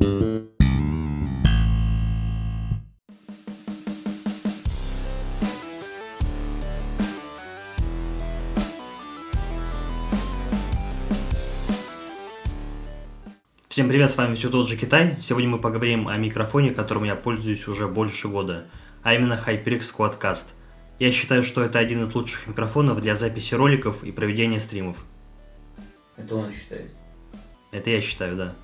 Всем привет, с вами все тот же Китай. Сегодня мы поговорим о микрофоне, которым я пользуюсь уже больше года, а именно HyperX Quadcast. Я считаю, что это один из лучших микрофонов для записи роликов и проведения стримов. Это он считает. Это я считаю, да.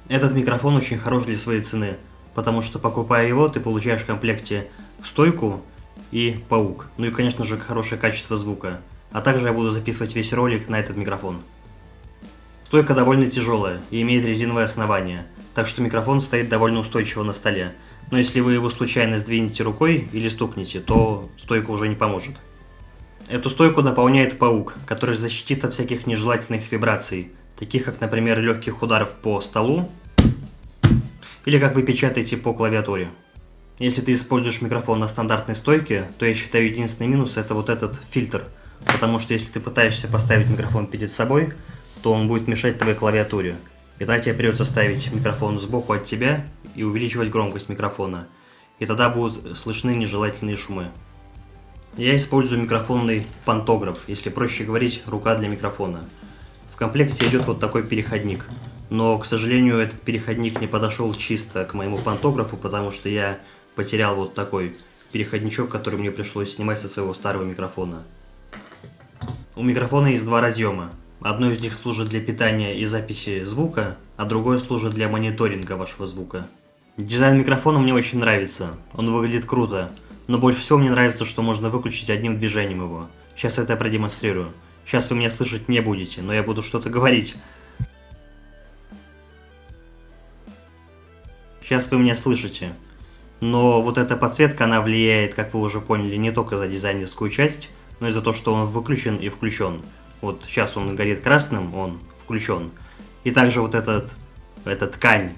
Этот микрофон очень хорош для своей цены, потому что, покупая его, ты получаешь в комплекте стойку и паук, ну и, конечно же, хорошее качество звука. А также я буду записывать весь ролик на этот микрофон. Стойка довольно тяжелая и имеет резиновое основание, так что микрофон стоит довольно устойчиво на столе. Но если вы его случайно сдвинете рукой или стукнете, то стойка уже не поможет. Эту стойку дополняет паук, который защитит от всяких нежелательных вибраций, таких как, например, легких ударов по столу или как вы печатаете по клавиатуре. Если ты используешь микрофон на стандартной стойке, то я считаю, единственный минус это вот этот фильтр, потому что если ты пытаешься поставить микрофон перед собой, то он будет мешать твоей клавиатуре. И тогда тебе придется ставить микрофон сбоку от тебя и увеличивать громкость микрофона. И тогда будут слышны нежелательные шумы. Я использую микрофонный пантограф, если проще говорить, рука для микрофона. В комплекте идет вот такой переходник. Но, к сожалению, этот переходник не подошел чисто к моему пантографу, потому что я потерял вот такой переходничок, который мне пришлось снимать со своего старого микрофона. У микрофона есть два разъема. Одно из них служит для питания и записи звука, а другое служит для мониторинга вашего звука. Дизайн микрофона мне очень нравится, он выглядит круто, но больше всего мне нравится, что можно выключить одним движением его. Сейчас это я продемонстрирую. Сейчас вы меня слышать не будете, но я буду что-то говорить. Сейчас вы меня слышите. Но вот эта подсветка, она влияет, как вы уже поняли, не только за дизайнерскую часть, но и за то, что он выключен и включен. Вот сейчас он горит красным, он включен. И также вот эта ткань,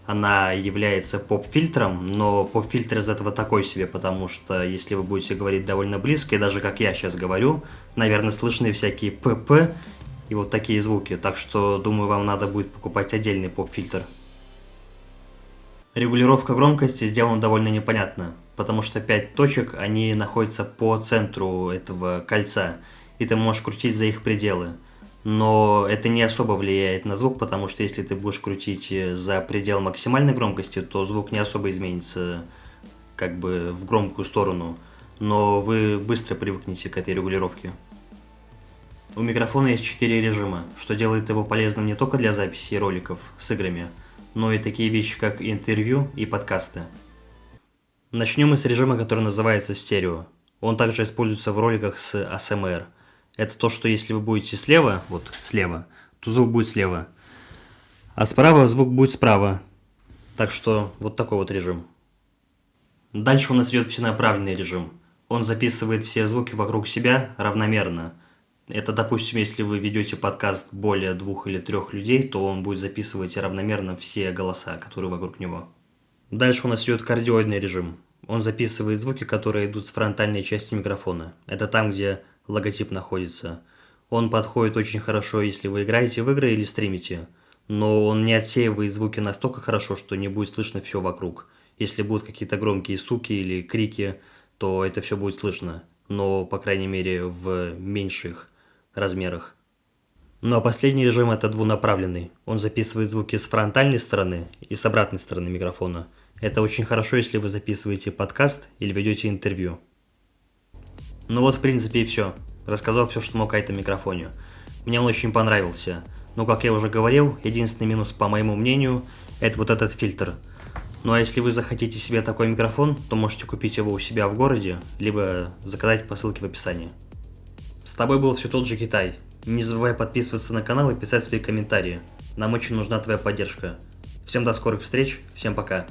она является поп-фильтром, но поп-фильтр из этого такой себе, потому что если вы будете говорить довольно близко, и даже как я сейчас говорю, наверное, слышны всякие pp и вот такие звуки. Так что, думаю, вам надо будет покупать отдельный поп-фильтр. Регулировка громкости сделана довольно непонятно, потому что 5 точек, они находятся по центру этого кольца, и ты можешь крутить за их пределы. Но это не особо влияет на звук, потому что если ты будешь крутить за предел максимальной громкости, то звук не особо изменится как бы в громкую сторону, но вы быстро привыкнете к этой регулировке. У микрофона есть 4 режима, что делает его полезным не только для записи роликов с играми, но и такие вещи, как интервью и подкасты. Начнем мы с режима, который называется стерео. Он также используется в роликах с ASMR. Это то, что если вы будете слева, вот слева, то звук будет слева, а справа звук будет справа. Так что вот такой вот режим. Дальше у нас идет всенаправленный режим. Он записывает все звуки вокруг себя равномерно. Это, допустим, если вы ведете подкаст более 2 или 3 людей, то он будет записывать равномерно все голоса, которые вокруг него. Дальше у нас идет кардиоидный режим. Он записывает звуки, которые идут с фронтальной части микрофона. Это там, где логотип находится. Он подходит очень хорошо, если вы играете в игры или стримите, но он не отсеивает звуки настолько хорошо, что не будет слышно все вокруг. Если будут какие-то громкие стуки или крики, то это все будет слышно, но, по крайней мере, в меньших размерах. Ну а последний режим это двунаправленный. Он записывает звуки с фронтальной стороны и с обратной стороны микрофона. Это очень хорошо, если вы записываете подкаст или ведете интервью. Ну вот, в принципе, и все. Рассказал все, что мог о этом микрофоне. Мне он очень понравился. Но, как я уже говорил, единственный минус, по моему мнению, это вот этот фильтр. Ну а если вы захотите себе такой микрофон, то можете купить его у себя в городе, либо заказать по ссылке в описании. С тобой был все тот же Китай. Не забывай подписываться на канал и писать свои комментарии. Нам очень нужна твоя поддержка. Всем до скорых встреч, всем пока.